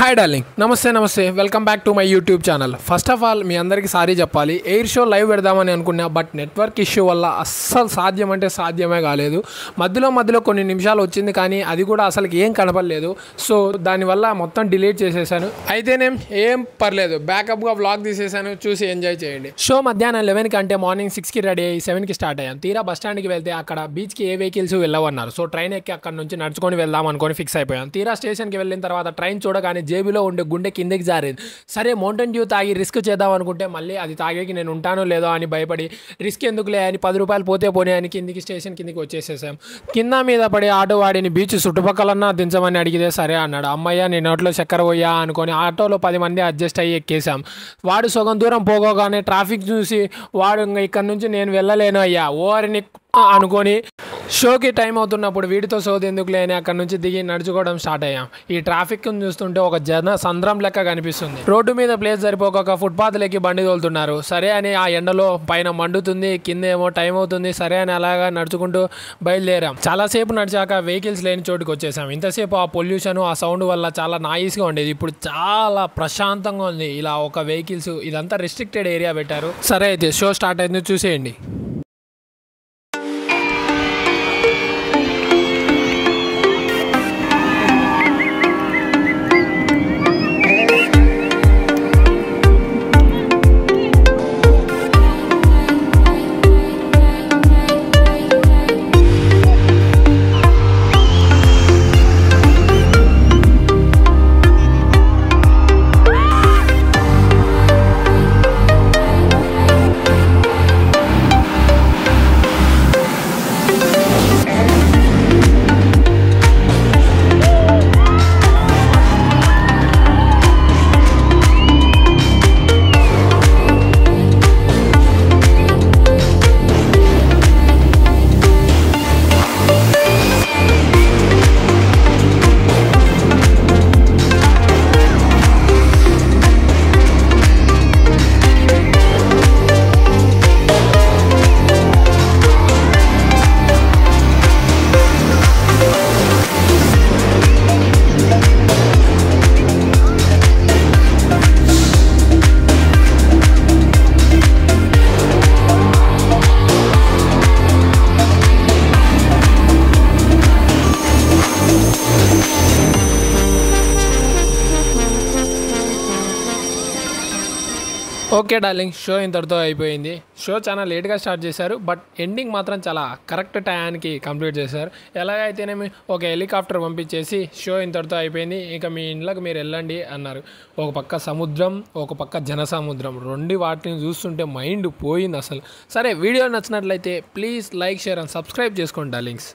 Hi darling, నమస్తే welcome back to my YouTube channel. First of all మీ అందరికీ sorry చెప్పాలి. ఎయిర్ షో లైవ్ పెడదామని అనుకున్నా, బట్ నెట్వర్క్ ఇష్యూ వల్ల అస్సలు సాధ్యమే కాలేదు. మధ్యలో కొన్ని నిమిషాలు వచ్చింది, కానీ అది కూడా అసలుకి ఏం కనపడలేదు. సో దానివల్ల మొత్తం డిలీట్ చేసేసాను. అయితేనేం ఏం పర్లేదు, బ్యాకప్గా వ్లాగ్ తీసేసాను, చూసి ఎంజాయ్ చేయండి. షో మధ్యాహ్నం 11కి అంటే మార్నింగ్ 6కి రెడీ అయ్యి 7కి స్టార్ట్ అయ్యాను. తీరా బస్ స్టాండ్కి వెళ్తే అక్కడ బీచ్కి ఏ వెహికల్స్ వెళ్ళవన్నారు. సో ట్రైన్ ఎక్కి అక్కడ నుంచి నడుచుకొని వెళ్దాం అనుకొని ఫిక్స్ అయిపోయాను. తీరా స్టేషన్కి వెళ్ళిన తర్వాత ట్రైన్ చూడగానే జేబులో ఉండే గుండె కిందకి జారేది. సరే మౌంటైన్ డ్యూ తాగి రిస్క్ చేద్దాం అనుకుంటే మళ్ళీ అది తాగేకి నేను ఉంటానో లేదో అని భయపడి రిస్క్ ఎందుకులే అని 10 రూపాయలు పోనీ అని స్టేషన్ కిందకి వచ్చేసేసాం. కింద మీద పడి ఆటో వాడిని బీచ్ చుట్టుపక్కలన్నా దించమని అడిగితే సరే అన్నాడు. అమ్మయ్య నేను నోట్లో చక్కెర పోయా అనుకొని ఆటోలో 10 మంది అడ్జస్ట్ అయ్యి ఎక్కేసాం. వాడు సగం దూరం పోగానే ట్రాఫిక్ చూసి వాడు ఇక్కడ నుంచి నేను వెళ్ళలేను అయ్యా ఓరిని అనుకొని షోకి టైం అవుతున్నప్పుడు వీడితో సోది ఎందుకు లేని అక్కడ నుంచి దిగి నడుచుకోవడం స్టార్ట్ అయ్యాం. ఈ ట్రాఫిక్ చూస్తుంటే ఒక జన సంద్రం లెక్క కనిపిస్తుంది. రోడ్డు మీద ప్లేస్ సరిపోక ఫుట్పాత్లకి బండి తోలుతున్నారు. సరే అని ఆ ఎండలో పైన మండుతుంది, కింద ఏమో టైం అవుతుంది. సరే అని అలాగా నడుచుకుంటూ బయలుదేరాం. చాలాసేపు నడిచాక వెహికల్స్ లేని చోటుకి వచ్చేసాం. ఇంతసేపు ఆ పొల్యూషన్ ఆ సౌండ్ వల్ల చాలా నాయిస్గా ఉండేది. ఇప్పుడు చాలా ప్రశాంతంగా ఉంది. ఇలా ఒక వెహికల్స్ ఇదంతా రెస్ట్రిక్టెడ్ ఏరియా పెట్టారు. సరే అయితే షో స్టార్ట్ అయింది, చూసేయండి. ఓకే డార్లింగ్, షో ఇంతటితో అయిపోయింది. షో చాలా లేట్గా స్టార్ట్ చేశారు, బట్ ఎండింగ్ మాత్రం చాలా కరెక్ట్ టైంకి కంప్లీట్ చేశారు. ఎలాగైతేనేమి ఒక హెలికాప్టర్ పంపించేసి షో ఇంతటితో అయిపోయింది, ఇక మీ ఇంట్లోకి మీరు వెళ్ళండి అన్నారు. ఒక పక్క సముద్రం, ఒక పక్క జనసముద్రం, రెండు వాటిని చూస్తుంటే మైండ్ పోయింది అసలు. సరే, వీడియో నచ్చినట్లయితే please like, share and subscribe చేసుకోండి డార్లింగ్స్.